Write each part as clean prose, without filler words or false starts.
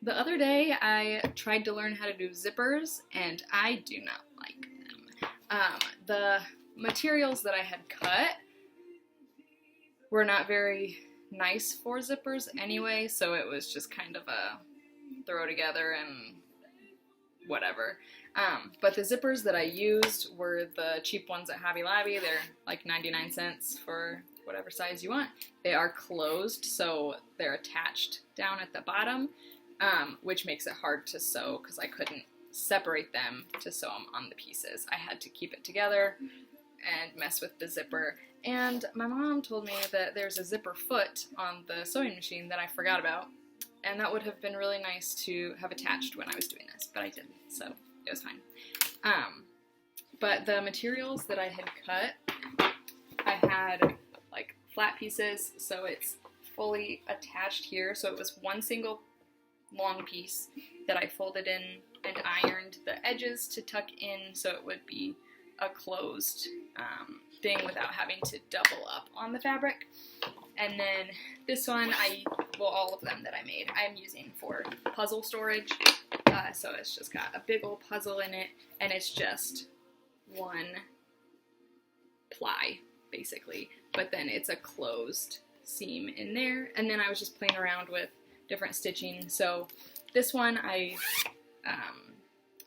the other day I tried to learn how to do zippers, and I do not like them. The materials that I had cut were not very nice for zippers anyway, so it was just kind of a throw together and whatever. But the zippers that I used were the cheap ones at Hobby Lobby. They're like 99 cents for whatever size you want. They are closed, so they're attached down at the bottom, which makes it hard to sew because I couldn't separate them to sew them on the pieces. I had to keep it together and mess with the zipper. And my mom told me that there's a zipper foot on the sewing machine that I forgot about, and that would have been really nice to have attached when I was doing this, but I didn't, so it was fine. But the materials that I had cut, I had like flat pieces, so it's fully attached here, so it was one single long piece that I folded in and ironed the edges to tuck in so it would be a closed thing without having to double up on the fabric. And then this one, all of them that I made, I'm using for puzzle storage. So it's just got a big old puzzle in it, and it's just one ply, basically. But then it's a closed seam in there, and then I was just playing around with different stitching. So this one I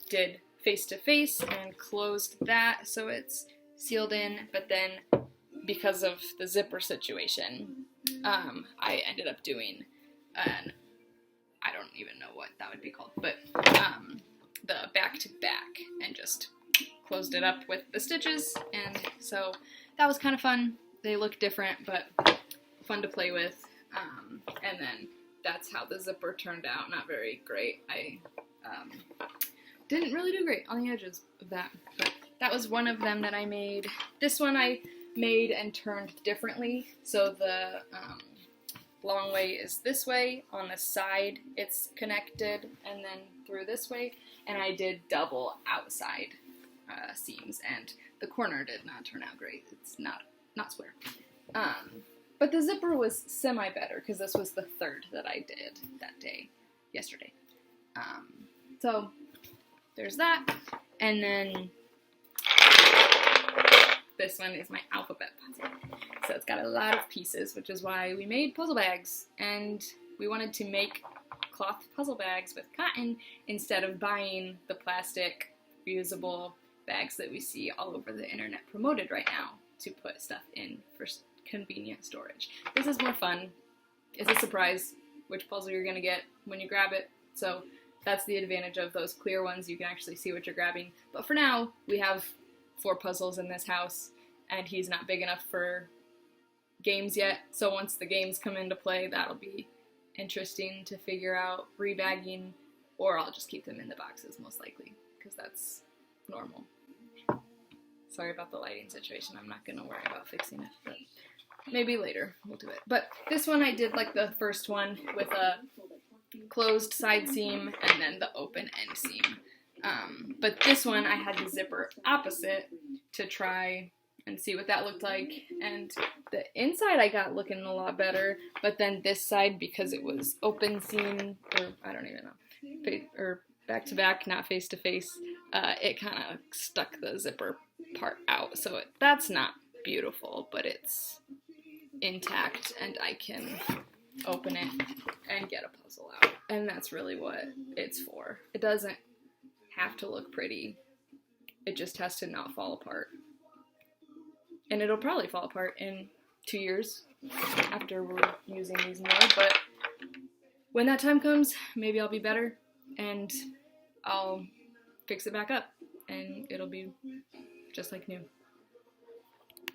did face to face and closed that so it's sealed in, but then because of the zipper situation, I ended up doing I don't even know what that would be called, but the back to back, and just closed it up with the stitches, and so that was kind of fun. They look different, but fun to play with, and then that's how the zipper turned out. Not very great. I didn't really do great on the edges of that, but that was one of them that I made. This one I made and turned differently, so the long way is this way, on the side it's connected, and then through this way, and I did double outside seams, and the corner did not turn out great. It's not square. But the zipper was semi-better, because this was the third that I did that day, yesterday. So there's that, and then this one is my alphabet puzzle. So it's got a lot of pieces, which is why we made puzzle bags, and we wanted to make cloth puzzle bags with cotton instead of buying the plastic reusable bags that we see all over the internet promoted right now to put stuff in for convenient storage. This is more fun. It's a surprise which puzzle you're going to get when you grab it, so that's the advantage of those clear ones. You can actually see what you're grabbing. But for now, we have 4 puzzles in this house, and he's not big enough for games yet, so once the games come into play, that'll be interesting to figure out rebagging, or I'll just keep them in the boxes most likely, because that's normal. Sorry about the lighting situation. I'm not going to worry about fixing it, but maybe later we'll do it. But this one I did like the first one with a closed side seam and then the open end seam. But this one I had the zipper opposite to try and see what that looked like, and the inside I got looking a lot better, but then this side, because it was open seam, or I don't even know, or back to back, not face to face, it kind of stuck the zipper part out, so that's not beautiful, but it's intact, and I can open it and get a puzzle out, and that's really what it's for. It doesn't have to look pretty, it just has to not fall apart. And it'll probably fall apart in 2 years after we're using these more, but when that time comes, maybe I'll be better, and I'll fix it back up, and it'll be just like new.